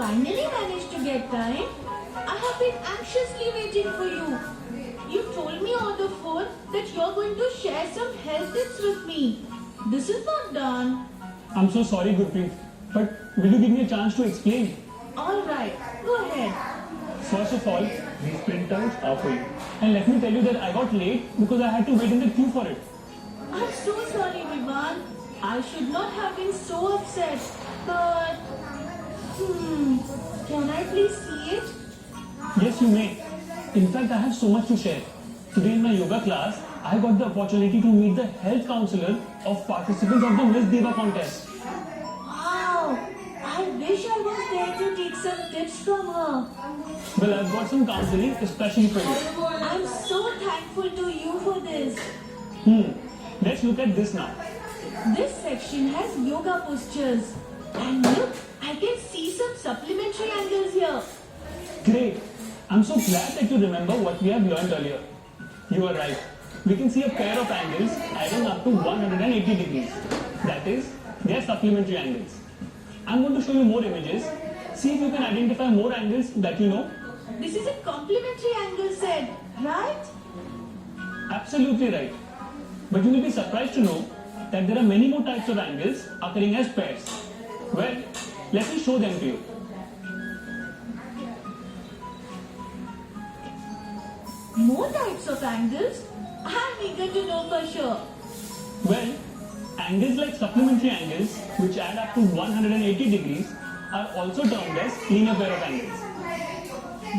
finally managed to get time. I have been anxiously waiting for you. You told me on the phone that you're going to share some health tips with me. This is not done. I'm so sorry, Gurpreet, but will you give me a chance to explain? Alright, go ahead. First of all, these printouts are for you. And let me tell you that I got late because I had to wait in the queue for it. I'm so sorry, Vivan. I should not have been so upset. But, can I please see it? Yes, you may. In fact, I have so much to share. Today in my yoga class, I got the opportunity to meet the health counselor of participants of the Miss Diva contest. Wow, I wish I was there to take some tips from her. Well, I've got some counseling especially for you. I'm so thankful to you for this. Let's look at this now. This section has yoga postures. And look, I can see some supplementary angles here. Great. I'm so glad that you remember what we have learned earlier. You are right. We can see a pair of angles adding up to 180 degrees. That is, they are supplementary angles. I'm going to show you more images. See if you can identify more angles that you know. This is a complementary angle set, right? Absolutely right. But you will be surprised to know that there are many more types of angles occurring as pairs. Well, let me show them to you. More types of angles? I'm eager to know for sure. Well, angles like supplementary angles, which add up to 180 degrees, are also termed as linear pair of angles.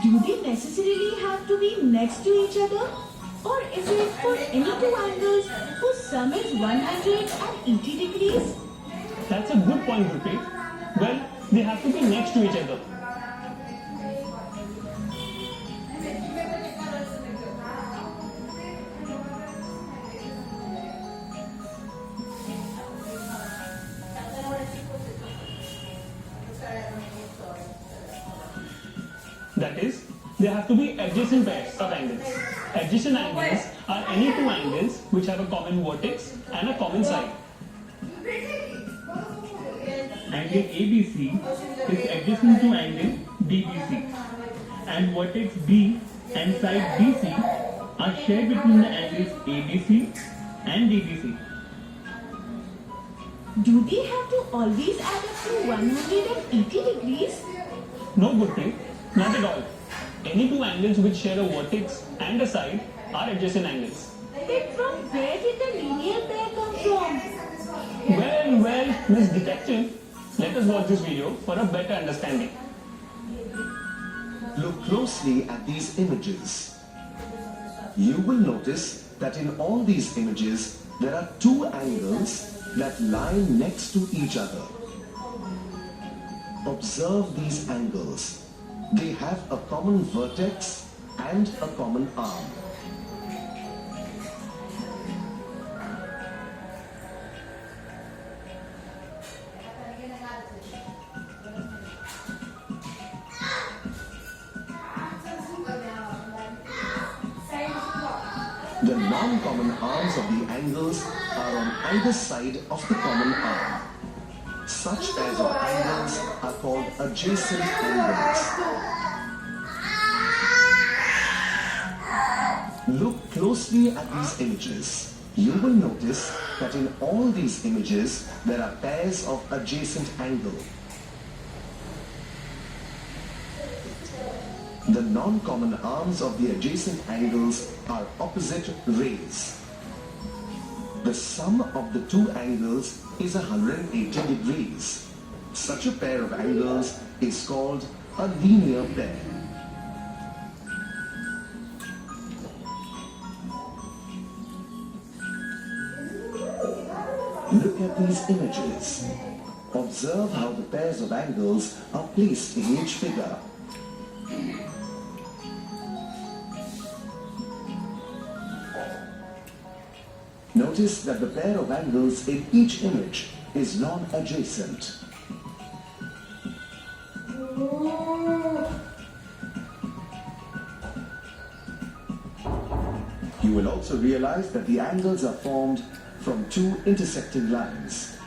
Do they necessarily have to be next to each other? Or is it for any two angles whose sum is 180 degrees? That's a good point, Gurpreet. Well, they have to be next to each other. That is, they have to be adjacent pairs of angles. Adjacent angles are any two angles which have a common vertex and a common side. Angle ABC is adjacent to angle DBC, and vertex B and side BC are shared between the angles ABC and DBC. Do they have to always add up to 180 degrees? No, Gurpreet, not at all. Any two angles which share a vertex and a side are adjacent angles. Then from where did the linear pair come from? Well, Miss Detective, let us watch this video for a better understanding. Look closely at these images. You will notice that in all these images, there are two angles that lie next to each other. Observe these angles. They have a common vertex and a common arm. The non-common arms of the angles are on either side of the common arm. Such pairs of angles are called adjacent angles. Look closely at these images. You will notice that in all these images there are pairs of adjacent angles. The non-common arms of the adjacent angles are opposite rays. The sum of the two angles is 180 degrees. Such a pair of angles is called a linear pair. Look at these images. Observe how the pairs of angles are placed in each figure. Notice that the pair of angles in each image is non-adjacent. You will also realize that the angles are formed from two intersecting lines.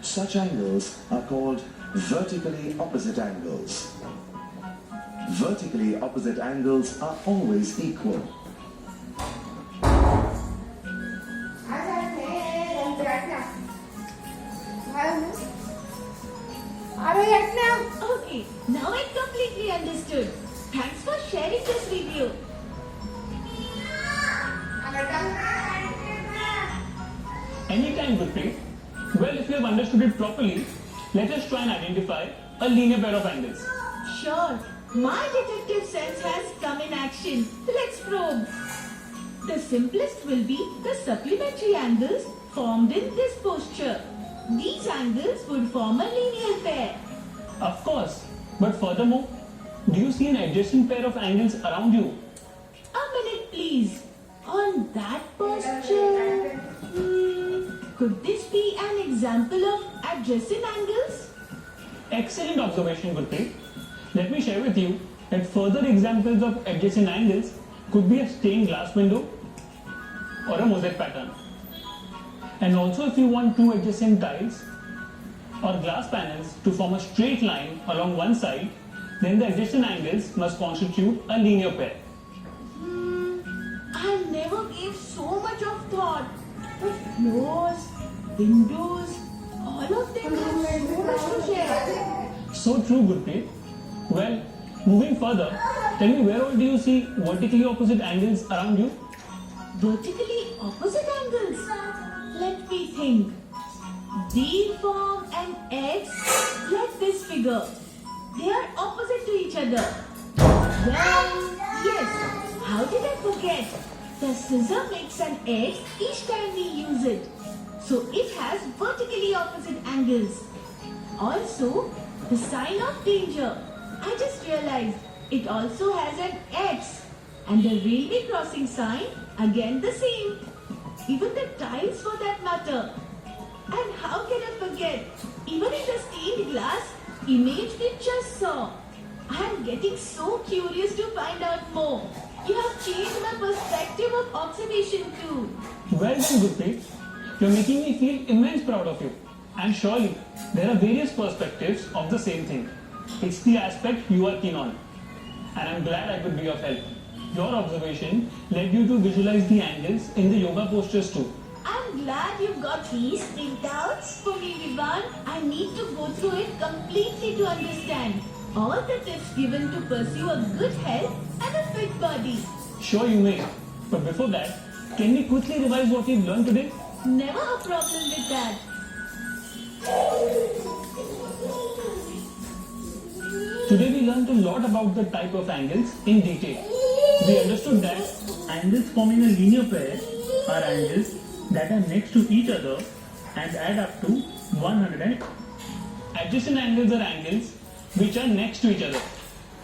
Such angles are called vertically opposite angles. Vertically opposite angles are always equal. Okay, now I completely understood. Thanks for sharing this video. Anytime, Gurpreet. Well, if you have understood it properly, let us try and identify a linear pair of angles. Sure, my detective sense has come in action. Let's probe. The simplest will be the supplementary angles formed in this posture. These angles would form a linear pair. Of course, but furthermore, do you see an adjacent pair of angles around you? A minute, please. On that posture, could this be an example of adjacent angles? Excellent observation, Gurpreet. Let me share with you that further examples of adjacent angles could be a stained glass window or a mosaic pattern. And also, if you want two adjacent tiles or glass panels to form a straight line along one side, then the adjacent angles must constitute a linear pair. I never gave so much of thought. The floors, windows, all of them have so much to share. So true, Gurpreet. Well, moving further, tell me, where all do you see vertically opposite angles around you? Vertically opposite angles. Let me think. D form and X like this figure. They are opposite to each other. Well, yes. How did I forget? The scissor makes an X each time we use it. So it has vertically opposite angles. Also, the sign of danger. I just realized it also has an X. And the railway crossing sign, again the same. Even the tiles for that matter. And how can I forget? Even in the stained glass image we just saw. I am getting so curious to find out more. You have changed my perspective of observation too. Well done, Gurpreet. You're making me feel immense proud of you. And surely, there are various perspectives of the same thing. It's the aspect you are keen on. And I'm glad I could be of help. Your observation led you to visualize the angles in the yoga postures too. I'm glad you got these printouts for me, Vivan. I need to go through it completely to understand all the tips given to pursue a good health and a fit body. Sure you may. But before that, can we quickly revise what we've learned today? Never a problem with that. Today we learned a lot about the type of angles in detail. We understood that angles forming a linear pair are angles that are next to each other and add up to 100. Adjacent angles are angles which are next to each other.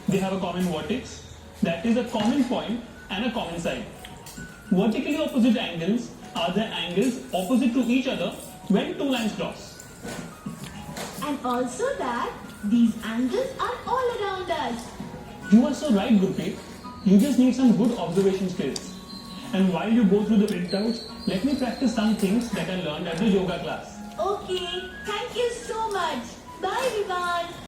They have a common vertex, that is a common point and a common side. Vertically opposite angles are the angles opposite to each other when two lines cross. And also that these angles are all around us. You are so right, Gurpreet. You just need some good observation skills. And while you go through the printouts, let me practice some things that I learned at the yoga class. Okay, thank you so much. Bye, Vivan.